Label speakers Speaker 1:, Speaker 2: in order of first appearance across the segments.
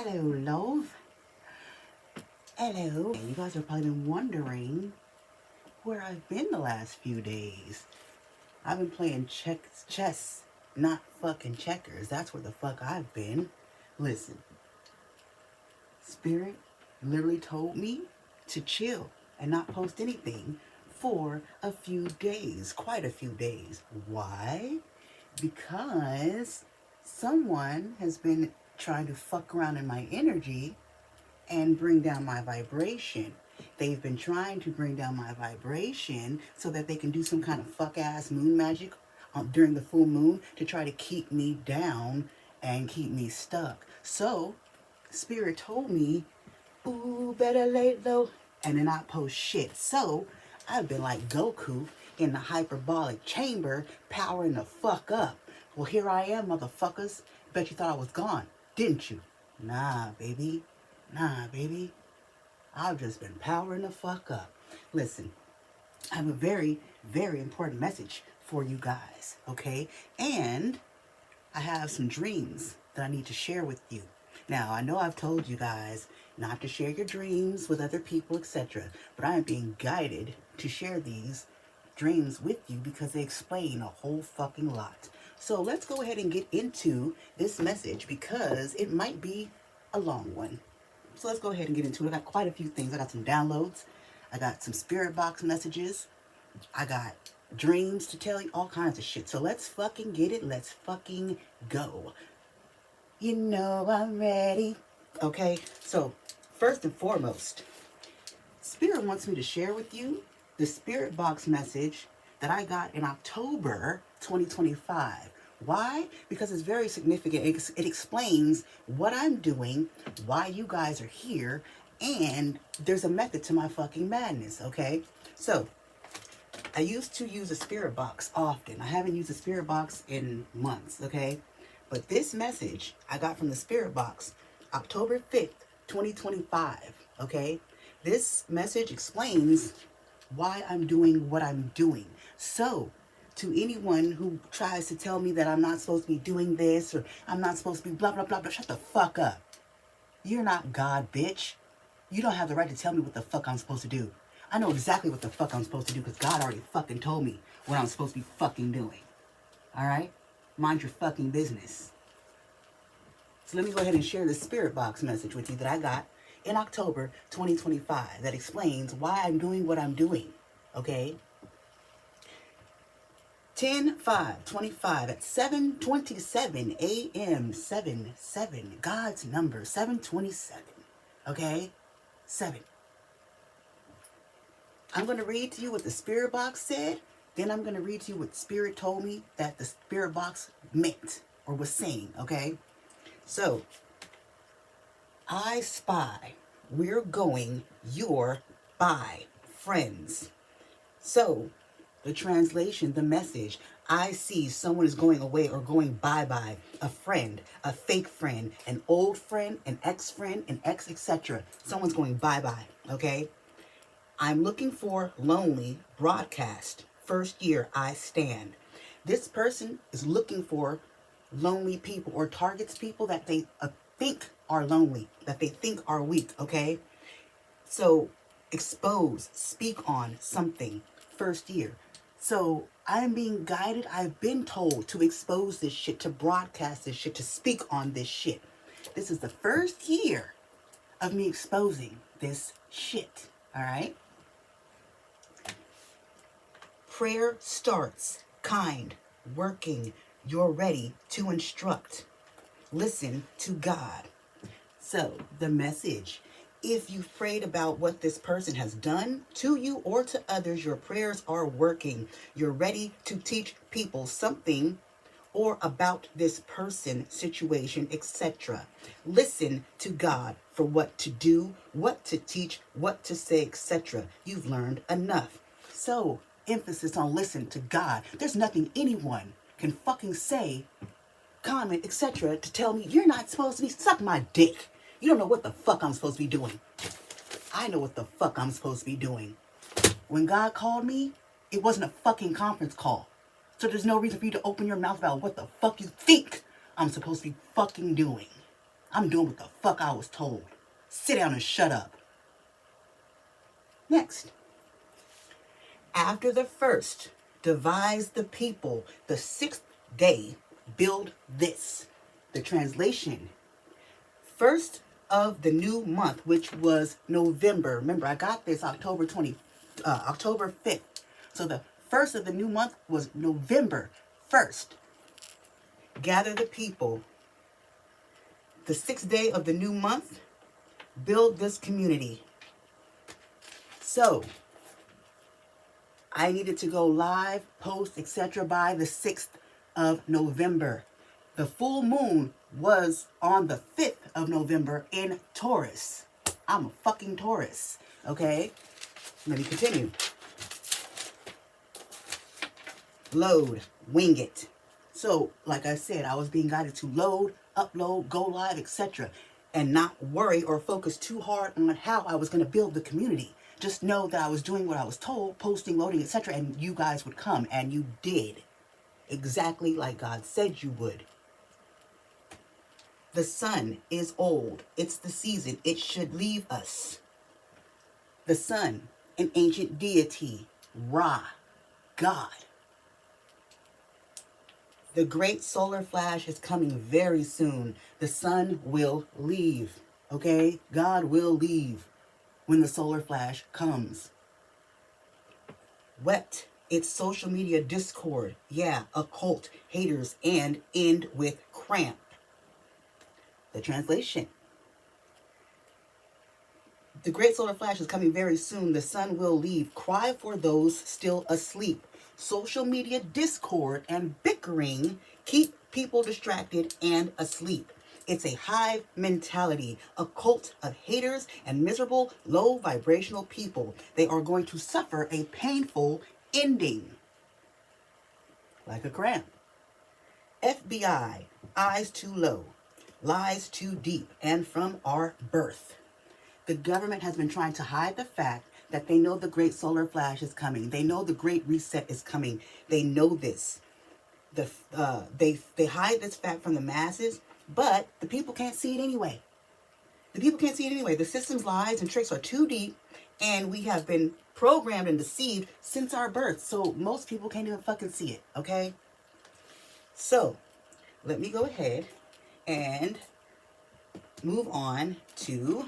Speaker 1: Hello, love. Hello. You guys have probably been wondering where I've been the last few days. I've been playing chess, not fucking checkers. That's where the fuck I've been. Listen, Spirit literally told me to chill and not post anything for a few days, quite a few days. Why? Because someone has been trying to fuck around in my energy and bring down my vibration. They've been trying to bring down my vibration so that they can do some kind of fuck ass moon magic during the full moon to try to keep me down and keep me stuck. So, Spirit told me, ooh, better late though, and then I post shit. So, I've been like Goku in the hyperbolic chamber, powering the fuck up. Well, here I am, motherfuckers. Bet you thought I was gone, didn't you? Nah, baby. Nah, baby. I've just been powering the fuck up. Listen, I have a very, very important message for you guys, okay? And I have some dreams that I need to share with you. Now, I know I've told you guys not to share your dreams with other people, etc., but I am being guided to share these dreams with you because they explain a whole fucking lot. So let's go ahead and get into this message because it might be a long one. So let's go ahead and get into it. I got quite a few things. I got some downloads. I got some spirit box messages. I got dreams to tell you, all kinds of shit. So let's fucking get it. Let's fucking go. You know I'm ready. Okay, so first and foremost, Spirit wants me to share with you the spirit box message that I got in October 2025. Why? Because it's very significant. It explains what I'm doing, why you guys are here, and there's a method to my fucking madness, okay? So, I used to use a spirit box often. I haven't used a spirit box in months, okay? But this message I got from the spirit box October 5th, 2025, okay? This message explains why I'm doing what I'm doing. So, to anyone who tries to tell me that I'm not supposed to be doing this or I'm not supposed to be blah, blah, blah, blah, shut the fuck up. You're not God, bitch. You don't have the right to tell me what the fuck I'm supposed to do. I know exactly what the fuck I'm supposed to do because God already fucking told me what I'm supposed to be fucking doing. Alright? Mind your fucking business. So let me go ahead and share the spirit box message with you that I got in October 2025 that explains why I'm doing what I'm doing. Okay? 10/5/25 at 7:27 a.m. 7, God's number, 7:27. Okay? 7. I'm going to read to you what the spirit box said. Then I'm going to read to you what Spirit told me that the spirit box meant or was saying. Okay? So, I spy. We're going. You're by. Friends. So, the translation, the message, I see someone is going away or going bye-bye. A friend, a fake friend, an old friend, an ex-friend, an ex, etc. Someone's going bye-bye, okay? I'm looking for lonely broadcast. First year, I stand. This person is looking for lonely people or targets people that they think are lonely, that they think are weak, okay? So, expose, speak on something. First year. So I'm being guided. I've been told to expose this shit, to broadcast this shit, to speak on this shit. This is the first year of me exposing this shit. All right. Prayer starts. Kind. Working. You're ready to instruct. Listen to God. So the message. If you've prayed about what this person has done to you or to others, your prayers are working. You're ready to teach people something or about this person, situation, etc. Listen to God for what to do, what to teach, what to say, etc. You've learned enough. So, emphasis on listen to God. There's nothing anyone can fucking say, comment, etc. to tell me you're not supposed to be suck my dick. You don't know what the fuck I'm supposed to be doing. I know what the fuck I'm supposed to be doing. When God called me, it wasn't a fucking conference call. So there's no reason for you to open your mouth about what the fuck you think I'm supposed to be fucking doing. I'm doing what the fuck I was told. Sit down and shut up. Next. After the first, devise the people. The 6th day, build this. The translation. First of the new month, which was November. Remember, I got this October 5th. So the first of the new month was November 1st. Gather the people. The 6th day of the new month, build this community. So I needed to go live, post, etc. by the 6th of November. The full moon was on the 5th of November in Taurus. I'm a fucking Taurus, okay? Let me continue. Load, wing it. So, like I said, I was being guided to load, upload, go live, etc. and not worry or focus too hard on how I was going to build the community. Just know that I was doing what I was told, posting, loading, etc. and you guys would come, and you did. Exactly like God said you would. The sun is old. It's the season. It should leave us. The sun, an ancient deity, Ra, God. The great solar flash is coming very soon. The sun will leave, okay? God will leave when the solar flash comes. Wet. It's social media discord. Yeah, occult, haters, and end with cramp. The translation. The great solar flash is coming very soon. The sun will leave. Cry for those still asleep. Social media discord and bickering keep people distracted and asleep. It's a hive mentality, a cult of haters and miserable, low vibrational people. They are going to suffer a painful ending. Like a cramp. FBI, eyes too low, lies too deep, and from our birth. The government has been trying to hide the fact that they know the great solar flash is coming. They know the great reset is coming. They know this. They hide this fact from the masses, but the people can't see it anyway. The people can't see it anyway. The system's lies and tricks are too deep, and we have been programmed and deceived since our birth. So most people can't even fucking see it, okay? So let me go ahead and move on to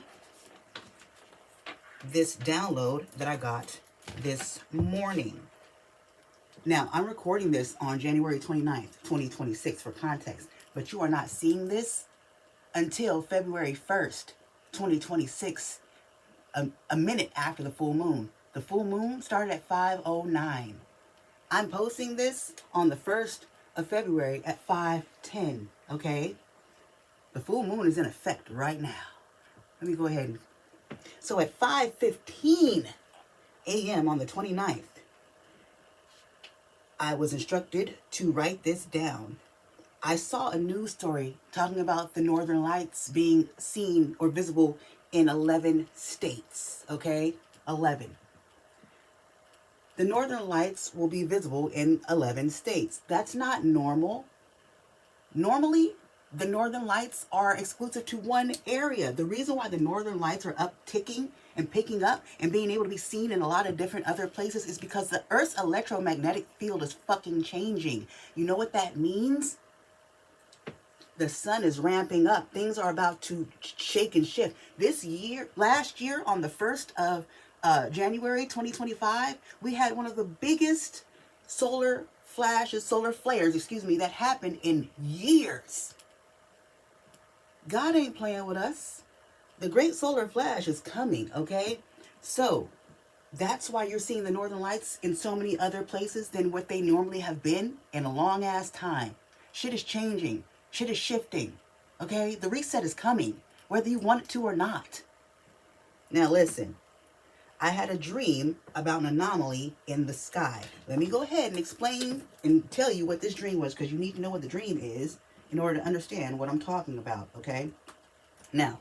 Speaker 1: this download that I got this morning. Now, I'm recording this on January 29th, 2026 for context, but you are not seeing this until February 1st, 2026, a minute after the full moon. The full moon started at 5:09. I'm posting this on the 1st of February at 5:10, okay? The full moon is in effect right now. Let me go ahead and... So at 5:15 a.m. on the 29th, I was instructed to write this down. I saw a news story talking about the Northern Lights being seen or visible in 11 states, okay? 11. The Northern Lights will be visible in 11 states. That's not normal. Normally, the Northern Lights are exclusive to one area. The reason why the Northern Lights are upticking and picking up and being able to be seen in a lot of different other places is because the Earth's electromagnetic field is fucking changing. You know what that means? The sun is ramping up. Things are about to shake and shift. Last year, on the 1st of January 2025, we had one of the biggest solar flares, that happened in years. God ain't playing with us. The great solar flash is coming, okay? So that's why you're seeing the Northern Lights in so many other places than what they normally have been in a long ass time. Shit is changing. Shit is shifting, okay? The reset is coming, whether you want it to or not. Now listen, I had a dream about an anomaly in the sky. Let me go ahead and explain and tell you what this dream was, because you need to know what the dream is in order to understand what I'm talking about, okay? Now,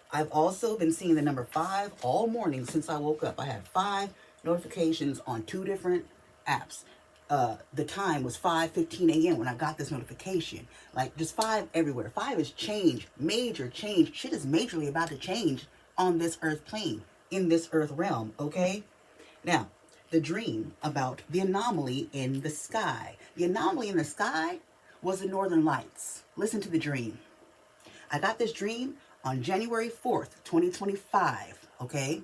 Speaker 1: I've also been seeing the number 5 all morning since I woke up. I had 5 notifications on 2 different apps. the time was 5:15 a.m. when I got this notification. Like, just 5 everywhere. 5 is change, major change. Shit is majorly about to change on this earth plane, in this earth realm, okay? Now, the dream about the anomaly in the sky. The anomaly in the sky was the northern lights. Listen to the dream. I got this dream on January 4th, 2025, okay?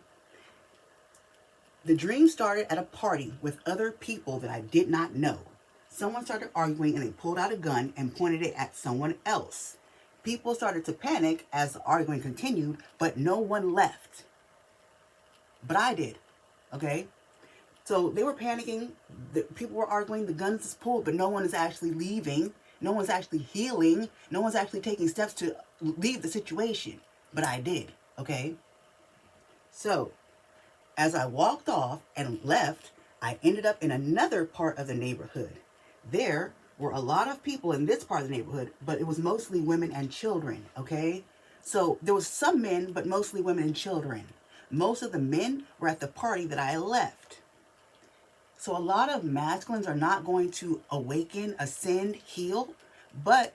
Speaker 1: The dream started at a party with other people that I did not know. Someone started arguing and they pulled out a gun and pointed it at someone else. People started to panic as the arguing continued, but no one left. But I did, okay? So they were panicking, the people were arguing, the guns is pulled, but no one is actually leaving. No one's actually healing. No one's actually taking steps to leave the situation. But I did, okay? So as I walked off and left, I ended up in another part of the neighborhood. There were a lot of people in this part of the neighborhood, but it was mostly women and children, okay? So there was some men, but mostly women and children. Most of the men were at the party that I left. So a lot of masculines are not going to awaken, ascend, heal, but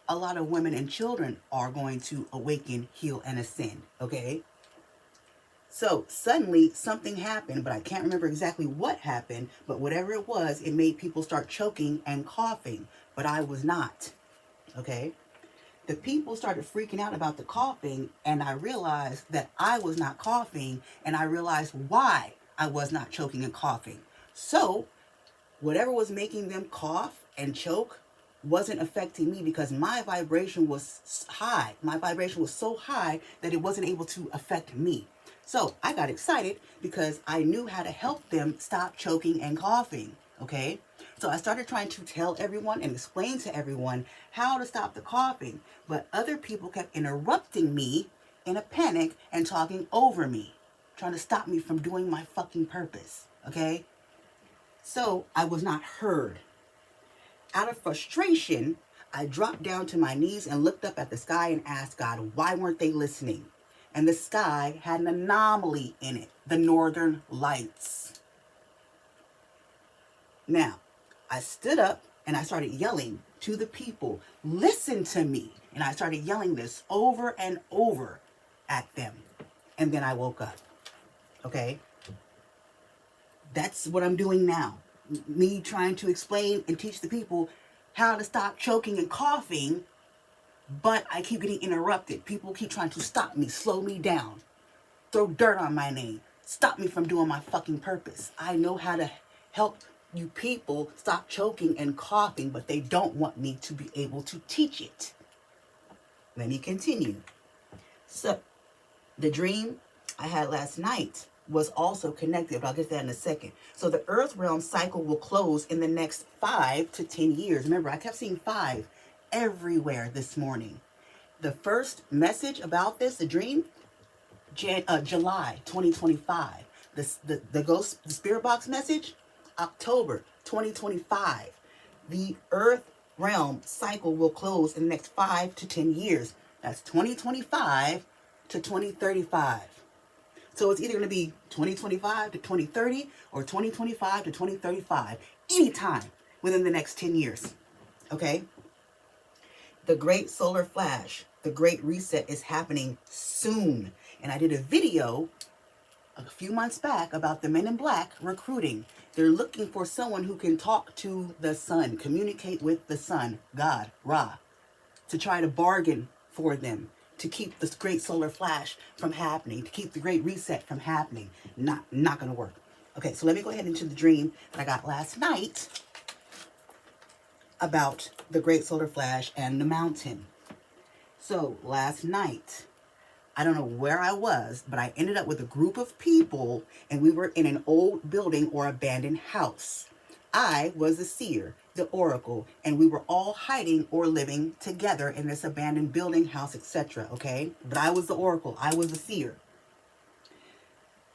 Speaker 1: a lot of women and children are going to awaken, heal, and ascend, okay? So suddenly something happened, but I can't remember exactly what happened, but whatever it was, it made people start choking and coughing, but I was not, okay? The people started freaking out about the coughing, and I realized that I was not coughing, and I realized why I was not choking and coughing. So whatever was making them cough and choke wasn't affecting me because my vibration was high. My vibration was so high that it wasn't able to affect me. So I got excited because I knew how to help them stop choking and coughing, okay? So I started trying to tell everyone and explain to everyone how to stop the coughing, but other people kept interrupting me in a panic and talking over me, trying to stop me from doing my fucking purpose, okay? So I was not heard. Out of frustration, I dropped down to my knees and looked up at the sky and asked God, why weren't they listening? And the sky had an anomaly in it, the northern lights. Now, I stood up and I started yelling to the people, listen to me. And I started yelling this over and over at them. And then I woke up, okay? That's what I'm doing now. Me trying to explain and teach the people how to stop choking and coughing, but I keep getting interrupted. People keep trying to stop me, slow me down, throw dirt on my name, stop me from doing my fucking purpose. I know how to help you people stop choking and coughing, but they don't want me to be able to teach it. Let me continue. So, the dream I had last night was also connected, but I'll get to that in a second. So the earth realm cycle will close in the next 5 to 10 years. Remember, I kept seeing 5 everywhere this morning. The first message about this, the dream, July 2025. The spirit box message, October 2025. The earth realm cycle will close in the next 5 to 10 years. That's 2025 to 2035. So it's either going to be 2025 to 2030 or 2025 to 2035. Anytime within the next 10 years. Okay? The great solar flash, the great reset is happening soon. And I did a video a few months back about the Men in Black recruiting. They're looking for someone who can talk to the sun, communicate with the sun, God, Ra, to try to bargain for them, to keep this great solar flash from happening, to keep the great reset from happening. Not going to work. Okay, so let me go ahead into the dream that I got last night about the great solar flash and the mountain. So last night, I don't know where I was, but I ended up with a group of people and we were in an old building or abandoned house. I was the seer, the oracle, and we were all hiding or living together in this abandoned building, house, etc. Okay? But I was the oracle. I was the seer.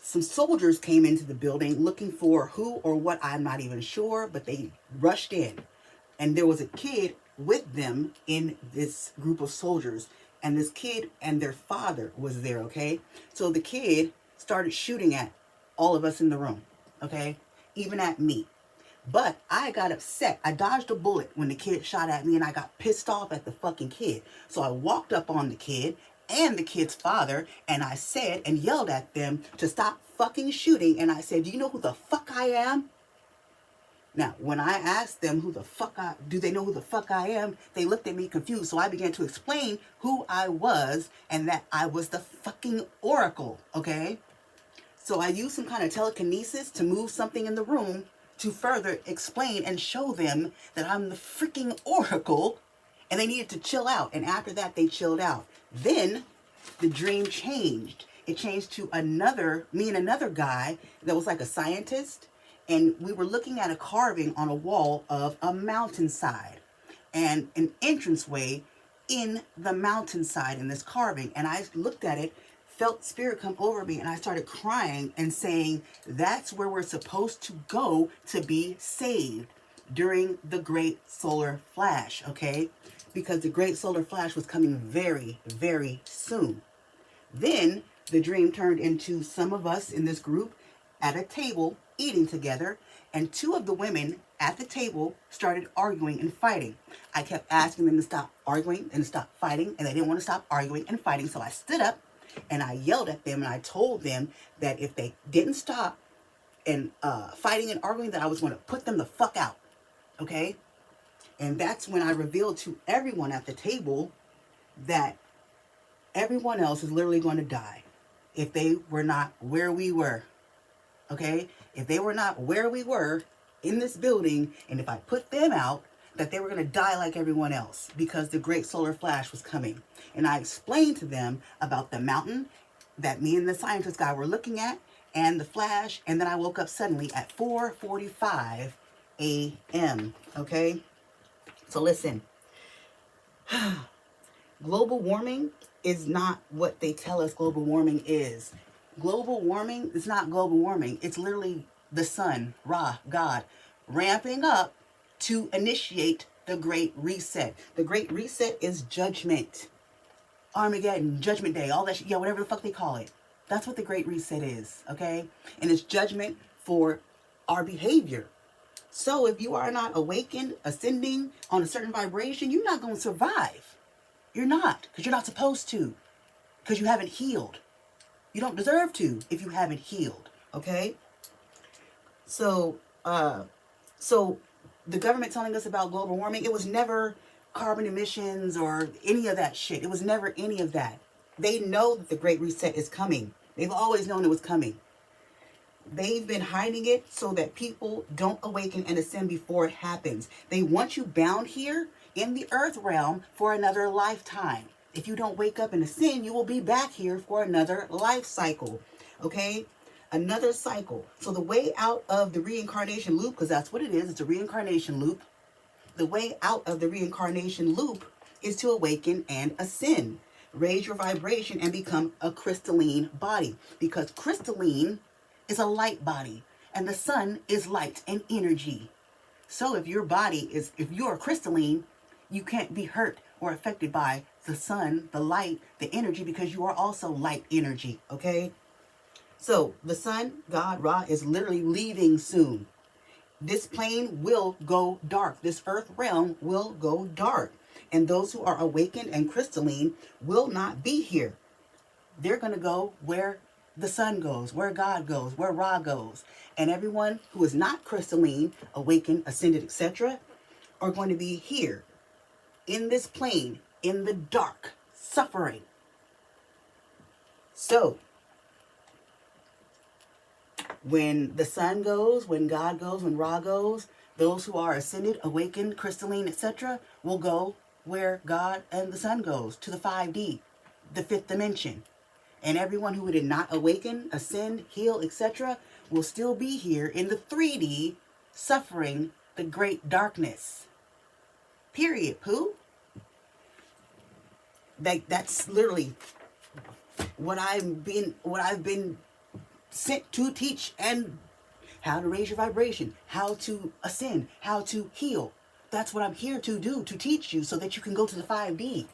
Speaker 1: Some soldiers came into the building looking for who or what, I'm not even sure, but they rushed in. And there was a kid with them in this group of soldiers. And this kid and their father was there, okay? So the kid started shooting at all of us in the room, okay? Even at me. But I got upset. I dodged a bullet when the kid shot at me, and I got pissed off at the fucking kid. So I walked up on the kid and the kid's father, and I said and yelled at them to stop fucking shooting. And I said, do you know who the fuck I am? Now, when I asked them do they know who the fuck I am, they looked at me confused. So I began to explain who I was and that I was the fucking oracle, okay? So I used some kind of telekinesis to move something in the room to further explain and show them that I'm the freaking oracle, and they needed to chill out. And after that, they chilled out. Then the dream changed. It changed to me and another guy that was like a scientist, and we were looking at a carving on a wall of a mountainside and an entranceway in the mountainside in this carving. And I looked at it, felt spirit come over me, and I started crying and saying, that's where we're supposed to go to be saved during the great solar flash, okay? Because the great solar flash was coming very, very soon. Then the dream turned into some of us in this group at a table eating together, and two of the women at the table started arguing and fighting. I kept asking them to stop arguing and stop fighting, and they didn't want to stop arguing and fighting. So I stood up and I yelled at them, and I told them that if they didn't stop and fighting and arguing, that I was going to put them the fuck out. Okay? And that's when I revealed to everyone at the table that everyone else is literally going to die if they were not where we were. Okay? If they were not where we were in this building, and if I put them out, that they were going to die like everyone else because the great solar flash was coming. And I explained to them about the mountain that me and the scientist guy were looking at and the flash. And then I woke up suddenly at 4:45 a.m. Okay? So listen, global warming is not what they tell us global warming is. Global warming is not global warming. It's literally the sun, Ra, God, ramping up to initiate the Great Reset. The Great Reset is judgment. Armageddon, Judgment Day, all that shit, yeah, whatever the fuck they call it. That's what the Great Reset is, okay? And it's judgment for our behavior. So if you are not awakened, ascending on a certain vibration, you're not going to survive. You're not, because you're not supposed to, because you haven't healed. You don't deserve to if you haven't healed, okay? So the government telling us about global warming, it was never carbon emissions or any of that shit. It was never any of that. They know that the Great Reset is coming. They've always known it was coming. They've been hiding it so that people don't awaken and ascend before it happens. They want you bound here in the earth realm for another lifetime. If you don't wake up and ascend, you will be back here for another life cycle. Okay? Another cycle. So the way out of the reincarnation loop, because that's what it is, it's a reincarnation loop. The way out of the reincarnation loop is to awaken and ascend. Raise your vibration and become a crystalline body. Because crystalline is a light body. And the sun is light and energy. So if you're crystalline, you can't be hurt or affected by the sun, the light, the energy, because you are also light energy, okay? So the sun, God, Ra, is literally leaving soon. This plane will go dark. This earth realm will go dark. And those who are awakened and crystalline will not be here. They're going to go where the sun goes, where God goes, where Ra goes. And everyone who is not crystalline, awakened, ascended, etc., are going to be here in this plane, in the dark, suffering. So, when the sun goes, when God goes, when Ra goes, those who are ascended, awakened, crystalline, etc., will go where God and the sun goes, to the 5D, the fifth dimension. And everyone who did not awaken, ascend, heal, etc., will still be here in the 3D, suffering the great darkness. Period, poo. That's literally what I've been sent to teach, and how to raise your vibration, how to ascend, how to heal. That's what I'm here to do, to teach you so that you can go to the 5D.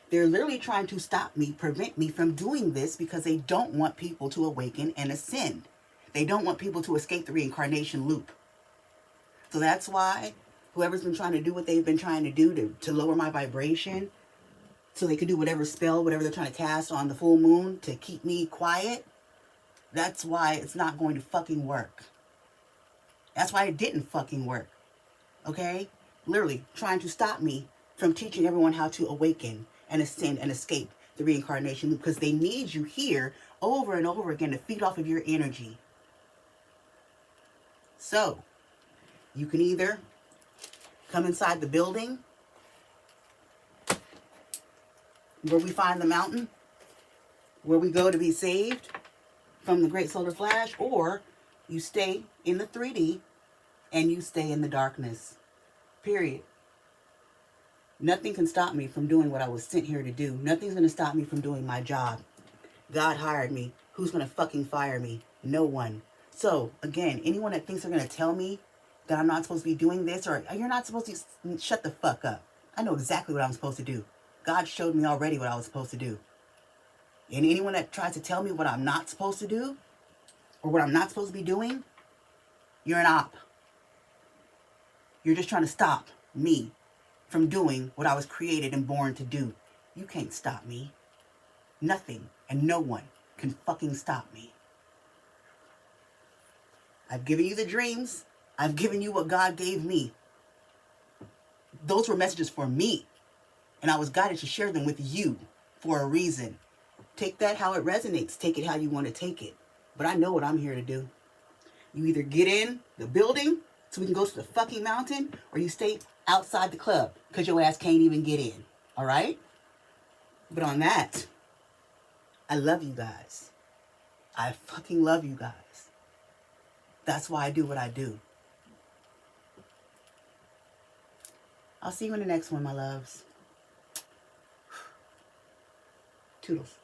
Speaker 1: They're literally trying to stop me, prevent me from doing this because they don't want people to awaken and ascend. They don't want people to escape the reincarnation loop. So that's why whoever's been trying to do what they've been trying to do to lower my vibration so they can do whatever spell, whatever they're trying to cast on the full moon to keep me quiet, that's why it's not going to fucking work. That's why it didn't fucking work. Okay? Literally trying to stop me from teaching everyone how to awaken and ascend and escape the reincarnation loop, because they need you here over and over again to feed off of your energy. So, you can either come inside the building where we find the mountain, where we go to be saved from the great solar flash, or you stay in the 3D and you stay in the darkness. Period. Nothing can stop me from doing what I was sent here to do. Nothing's going to stop me from doing my job. God hired me. Who's going to fucking fire me? No one. So, again, anyone that thinks they're going to tell me that I'm not supposed to be doing this, or you're not supposed to, shut the fuck up. I know exactly what I'm supposed to do. God showed me already what I was supposed to do. And anyone that tries to tell me what I'm not supposed to do, or what I'm not supposed to be doing, you're an op. You're just trying to stop me from doing what I was created and born to do. You can't stop me. Nothing and no one can fucking stop me. I've given you the dreams. I've given you what God gave me. Those were messages for me. And I was guided to share them with you for a reason. Take that how it resonates. Take it how you want to take it. But I know what I'm here to do. You either get in the building so we can go to the fucking mountain, or you stay outside the club because your ass can't even get in. All right? But on that, I love you guys. I fucking love you guys. That's why I do what I do. I'll see you in the next one, my loves. Toodles.